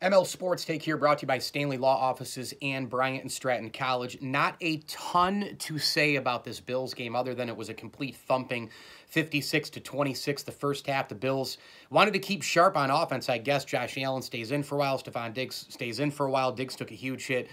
ML Sports Take here, brought to you by Stanley Law Offices and Bryant and Stratton College. Not a ton to say about this Bills game other than it was a complete thumping 56-26 the first half. The Bills wanted to keep sharp on offense, I guess. Josh Allen stays in for a while. Stephon Diggs stays in for a while. Diggs took a huge hit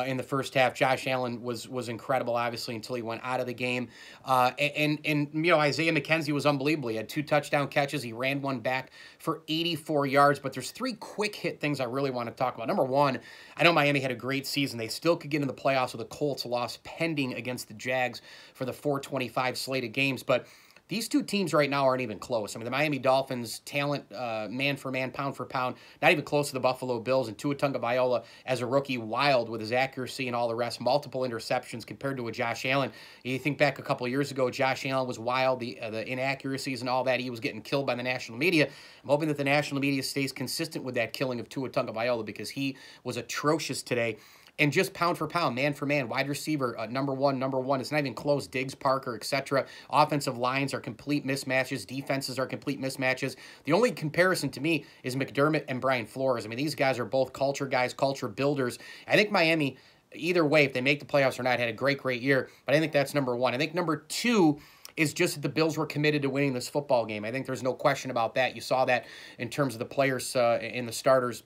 in the first half. Josh Allen was incredible, obviously, until he went out of the game. And you know, Isaiah McKenzie was unbelievable. He had 2 touchdown catches. He ran one back for 84 yards. But there's 3 quick hit things I really want to talk about. Number one, I know Miami had a great season. They still could get in the playoffs with a Colts loss pending against the Jags for the 425 slated games. But these two teams right now aren't even close. I mean, the Miami Dolphins, talent, man for man, pound for pound, not even close to the Buffalo Bills. And Tua Tagovailoa, as a rookie, wild with his accuracy and all the rest. Multiple interceptions compared to a Josh Allen. You think back a couple of years ago, Josh Allen was wild, the inaccuracies and all that. He was getting killed by the national media. I'm hoping that the national media stays consistent with that killing of Tua Tagovailoa because he was atrocious today. And just pound for pound, man for man, wide receiver, number one. It's not even close. Diggs, Parker, etc. Offensive lines are complete mismatches. Defenses are complete mismatches. The only comparison to me is McDermott and Brian Flores. I mean, these guys are both culture guys, culture builders. I think Miami, either way, if they make the playoffs or not, had a great year. But I think that's number one. I think number two is just that the Bills were committed to winning this football game. I think there's no question about that. You saw that in terms of the players and the starters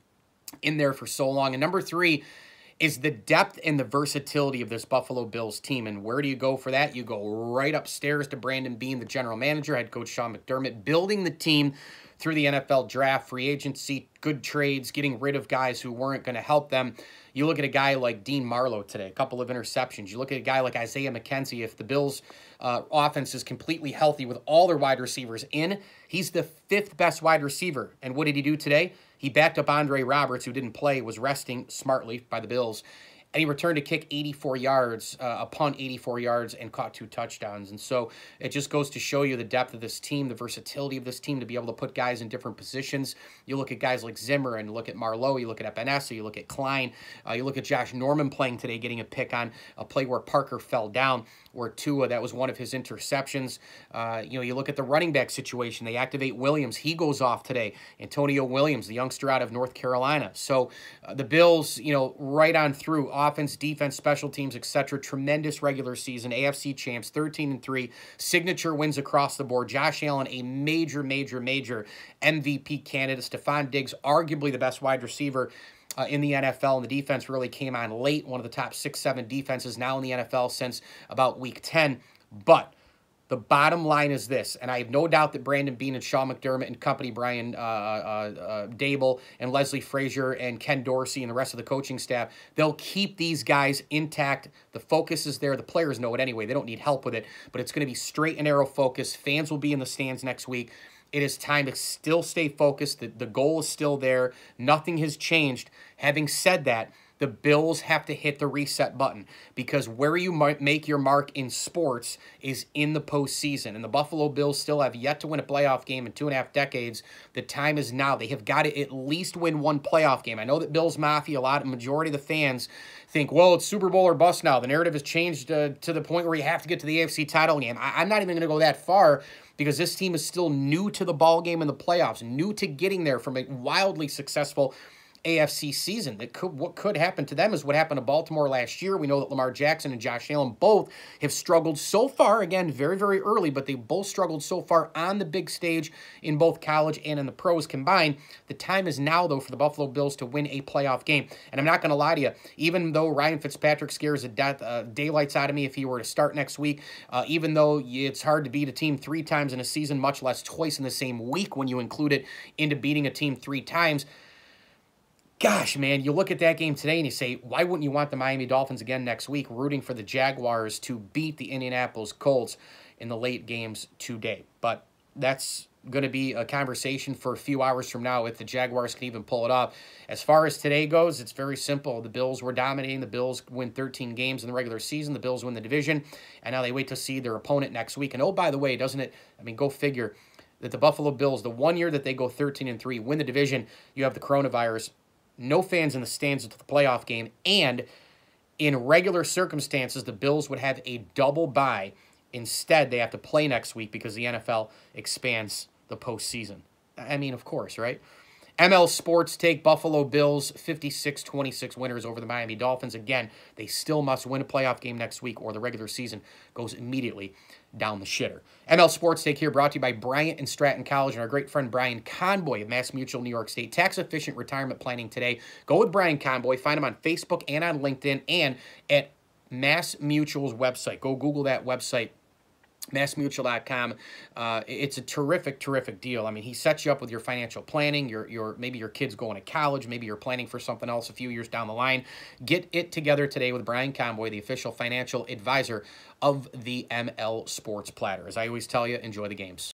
in there for so long. And number three is the depth and the versatility of this Buffalo Bills team. And where do you go for that? You go right upstairs to Brandon Beane, the general manager, head coach Sean McDermott, building the team through the NFL draft, free agency, good trades, getting rid of guys who weren't going to help them. You look at a guy like Dean Marlowe today, a couple of interceptions. You look at a guy like Isaiah McKenzie. If the Bills' offense is completely healthy with all their wide receivers in, he's the 5th best wide receiver. And what did he do today? He backed up Andre Roberts, who didn't play, was resting smartly by the Bills. And he returned to kick 84 yards, a punt 84 yards, and caught 2 touchdowns. And so it just goes to show you the depth of this team, the versatility of this team to be able to put guys in different positions. You look at guys like Zimmer and look at Marlowe. You look at Epinesa. You look at Klein. You look at Josh Norman playing today, getting a pick on a play where Parker fell down, where Tua, that was one of his interceptions. You look at the running back situation. They activate Williams. He goes off today. Antonio Williams, the youngster out of North Carolina. So the Bills, right on through, offense, defense, special teams, etc. Tremendous regular season. AFC champs, 13-3. Signature wins across the board. Josh Allen, a major MVP candidate. Stephon Diggs, arguably the best wide receiver in the NFL, and the defense really came on late. One of the top 6-7 defenses now in the NFL since about week 10. But the bottom line is this, and I have no doubt that Brandon Beane and Sean McDermott and company, Brian Dable and Leslie Frazier and Ken Dorsey and the rest of the coaching staff, they'll keep these guys intact. The focus is there. The players know it anyway. They don't need help with it, but it's going to be straight and narrow focus. Fans will be in the stands next week. It is time to still stay focused. The goal is still there. Nothing has changed. Having said that, the Bills have to hit the reset button because where you might make your mark in sports is in the postseason. And the Buffalo Bills still have yet to win a playoff game in 2.5 decades. The time is now. They have got to at least win one playoff game. I know that Bills Mafia, majority of the fans think, well, it's Super Bowl or bust now. The narrative has changed to the point where you have to get to the AFC title game. I'm not even going to go that far because this team is still new to the ball game in the playoffs, new to getting there from a wildly successful AFC season. What could happen to them is what happened to Baltimore last year. We know that Lamar Jackson and Josh Allen both have struggled so far, again, very early, but they both struggled so far on the big stage in both college and in the pros combined. The time is now, though, for the Buffalo Bills to win a playoff game. And I'm not going to lie to you, even though Ryan Fitzpatrick scares the daylights out of me if he were to start next week, even though it's hard to beat a team 3 times in a season, much less twice in the same week when you include it into beating a team 3 times, gosh, man, you look at that game today and you say, why wouldn't you want the Miami Dolphins again next week, rooting for the Jaguars to beat the Indianapolis Colts in the late games today? But that's going to be a conversation for a few hours from now if the Jaguars can even pull it off. As far as today goes, it's very simple. The Bills were dominating. The Bills win 13 games in the regular season. The Bills win the division, and now they wait to see their opponent next week. And oh, by the way, doesn't it, go figure that the Buffalo Bills, the one year that they go 13-3, win the division, you have the coronavirus, no fans in the stands until the playoff game, and in regular circumstances, the Bills would have a double bye. Instead, they have to play next week because the NFL expands the postseason. Of course, right? ML Sports take Buffalo Bills 56-26 winners over the Miami Dolphins. Again, they still must win a playoff game next week or the regular season goes immediately down the shitter. ML Sports Take here brought to you by Bryant and Stratton College and our great friend Brian Conboy of Mass Mutual New York State. Tax-efficient retirement planning today. Go with Brian Conboy. Find him on Facebook and on LinkedIn and at Mass Mutual's website. Go Google that website, massmutual.com. It's a terrific, terrific deal. I mean, he sets you up with your financial planning. Maybe your kid's going to college. Maybe you're planning for something else a few years down the line. Get it together today with Brian Conboy, the official financial advisor of the ML Sports Platter. As I always tell you, enjoy the games.